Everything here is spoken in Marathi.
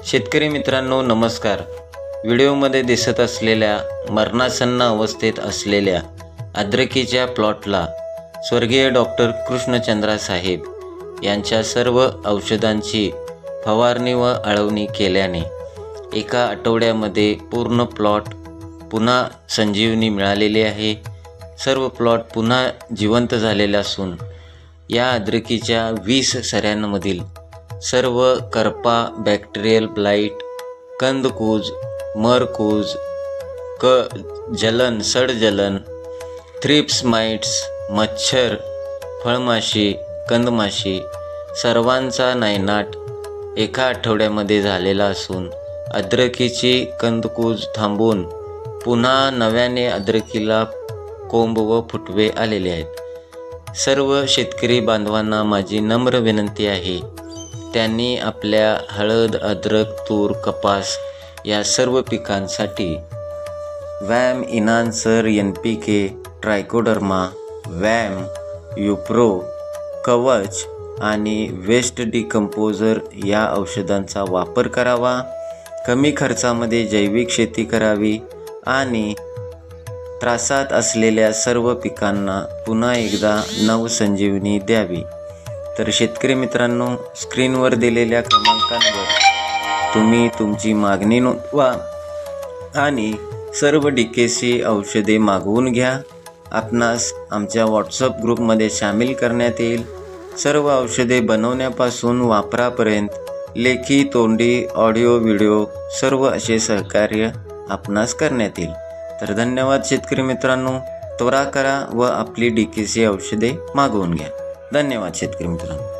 शेतकरी मित्रांनो नमस्कार। व्हिडिओमध्ये दिसत असलेल्या मरणासन्न अवस्थेत असलेल्या अद्रकीच्या प्लॉटला स्वर्गीय डॉक्टर कृष्णचंद्रा साहेब यांच्या सर्व औषधांची फवारणी व आळवणी केल्याने एका आठवड्यामध्ये पूर्ण प्लॉट पुन्हा संजीवनी मिळालेली आहे। सर्व प्लॉट पुन्हा जिवंत झालेले असून या अद्रकीच्या 20 सऱ्यांमधील सर्व करपा, बॅक्टेरियल ब्लाइट, कंदकूज, मरकूज, जलन, सडजलन, थ्रिप्स माइट्स, मच्छर, फळमाशी, कंदमाशी सर्वांचा नायनाट एका आठवड्यामध्ये झालेला असून अद्रकीची कंदकूज थांबून पुन्हा नव्याने अद्रकीला कोंब व फुटवे आलेले आहेत। सर्व शेतकरी बांधवांना माझी नम्र विनंती आहे, त्यांनी आपल्या हळद, अद्रक, तूर, कपास या सर्व पिकांसाठी वॅम, इनान्सर, NPK, ट्रायकोडर्मा, वॅम, युप्रो, कवच आणि वेस्ट डिकंपोजर या औषधांचा वापर करावा। कमी खर्चामध्ये जैविक शेती करावी आणि त्रासात असलेल्या सर्व पिकांना पुन्हा एकदा नवसंजीवनी द्यावी। तर शेतकरी मित्रांनो, स्क्रीनवर दिलेल्या क्रमांकांवर तुम्ही तुमची मागणी नोंदवा आणि सर्व DKC औषधे मागवून घ्या। आपणास आमच्या WhatsApp ग्रुपमध्ये सामील करण्यात येईल। सर्व औषधे बनवण्यापासून वापरापर्यंत लेखी, तोंडी, ऑडिओ, व्हिडिओ सर्व असे सहकार्य आपणास करण्यात येईल। तर धन्यवाद शेतकरी मित्रांनो, त्वरा करा व आपली DKC औषधे मागवून घ्या। धन्यवाद शेतकरी मित्रांनो।